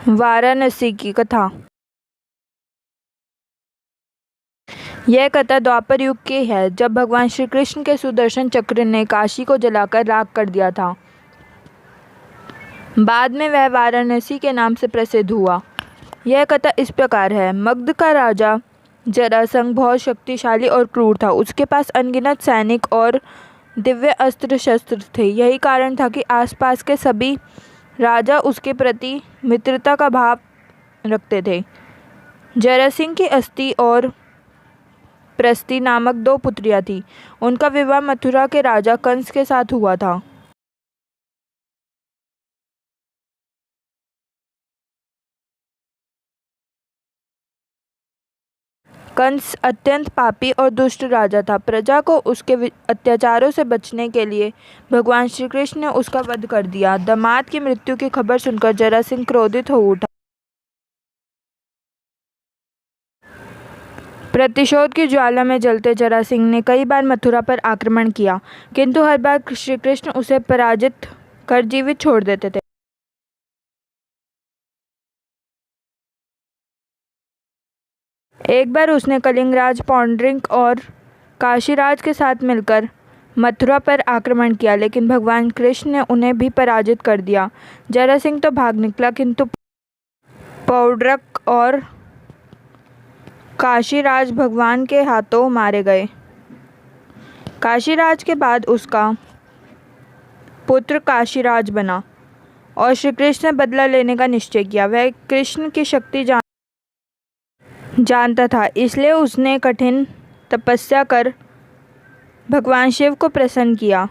वाराणसी की कथा। यह कथा द्वापर युग की है, जब भगवान श्री कृष्ण के सुदर्शन चक्र ने काशी को जलाकर राख कर दिया था। बाद में वह वाराणसी के नाम से प्रसिद्ध हुआ। यह कथा इस प्रकार है। मगध का राजा जरासंध बहुत शक्तिशाली और क्रूर था। उसके पास अनगिनत सैनिक और दिव्य अस्त्र शस्त्र थे। यही कारण था कि आसपास के सभी राजा उसके प्रति मित्रता का भाव रखते थे। जरासंध की अस्ति और प्रस्ति नामक दो पुत्रियां थीं। उनका विवाह मथुरा के राजा कंस के साथ हुआ था। कंस अत्यंत पापी और दुष्ट राजा था। प्रजा को उसके अत्याचारों से बचने के लिए भगवान श्री कृष्ण ने उसका वध कर दिया। दामाद की मृत्यु की खबर सुनकर जरासंध क्रोधित हो उठा। प्रतिशोध की ज्वाला में जलते जरासंध ने कई बार मथुरा पर आक्रमण किया, किंतु हर बार श्री कृष्ण उसे पराजित कर जीवित छोड़ देते थे। एक बार उसने कलिंगराज पौंड्रिक और काशीराज के साथ मिलकर मथुरा पर आक्रमण किया, लेकिन भगवान कृष्ण ने उन्हें भी पराजित कर दिया। जरासंध तो भाग निकला, किंतु पौंड्रिक और काशीराज भगवान के हाथों मारे गए। काशीराज के बाद उसका पुत्र काशीराज बना और श्री कृष्ण ने बदला लेने का निश्चय किया। वह कृष्ण की शक्ति जानता था, इसलिए उसने कठिन तपस्या कर भगवान शिव को प्रसन्न किया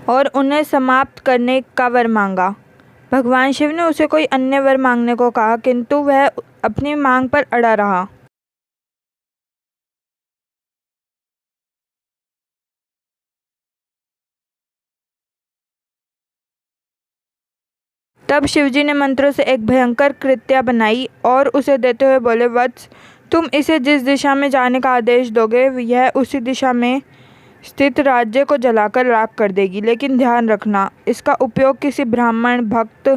और उन्हें समाप्त करने का वर मांगा। भगवान शिव ने उसे कोई अन्य वर मांगने को कहा, किंतु वह अपनी मांग पर अड़ा रहा। तब शिवजी ने मंत्रों से एक भयंकर कृत्या बनाई और उसे देते हुए बोले, वत्स, तुम इसे जिस दिशा में जाने का आदेश दोगे, यह उसी दिशा में स्थित राज्य को जलाकर राख कर देगी। लेकिन ध्यान रखना, इसका उपयोग किसी ब्राह्मण भक्त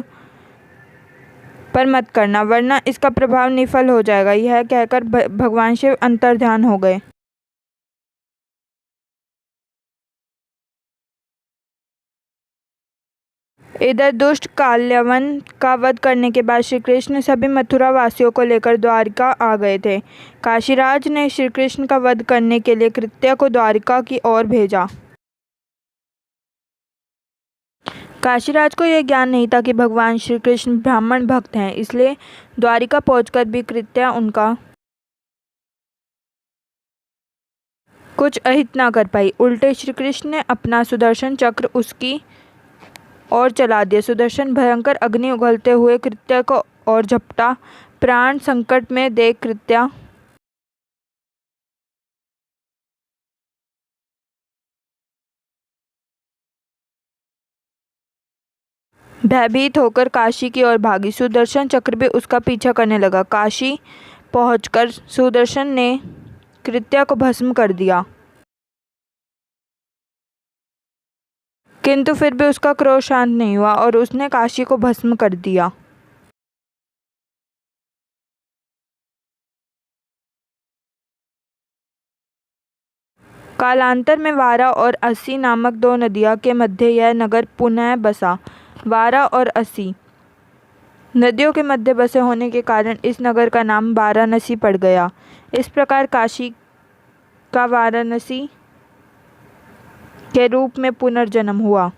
पर मत करना, वरना इसका प्रभाव निफल हो जाएगा। यह कहकर भगवान शिव अंतर्ध्यान हो गए। इधर दुष्ट काल्यवन का वध करने के बाद श्री कृष्ण सभी मथुरा वासियों को लेकर द्वारिका आ गए थे। काशीराज ने श्री कृष्ण का वध करने के लिए कृत्या को द्वारिका की ओर भेजा। काशीराज को यह ज्ञान नहीं था कि भगवान श्री कृष्ण ब्राह्मण भक्त हैं, इसलिए द्वारिका पहुंचकर भी कृत्या उनका कुछ अहित ना कर पाई। उल्टे श्री कृष्ण ने अपना सुदर्शन चक्र उसकी और चला दिया। सुदर्शन भयंकर अग्नि उगलते हुए कृत्या को और झपटा। प्राण संकट में देख कृत्या भयभीत होकर काशी की ओर भागी। सुदर्शन चक्र भी उसका पीछा करने लगा। काशी पहुंचकर सुदर्शन ने कृत्या को भस्म कर दिया, किंतु फिर भी उसका क्रोध शांत नहीं हुआ और उसने काशी को भस्म कर दिया। कालांतर में वारा और अस्सी नामक दो नदियों के मध्य यह नगर पुनः बसा। वारा और अस्सी नदियों के मध्य बसे होने के कारण इस नगर का नाम वाराणसी पड़ गया। इस प्रकार काशी का वाराणसी के रूप में पुनर्जन्म हुआ।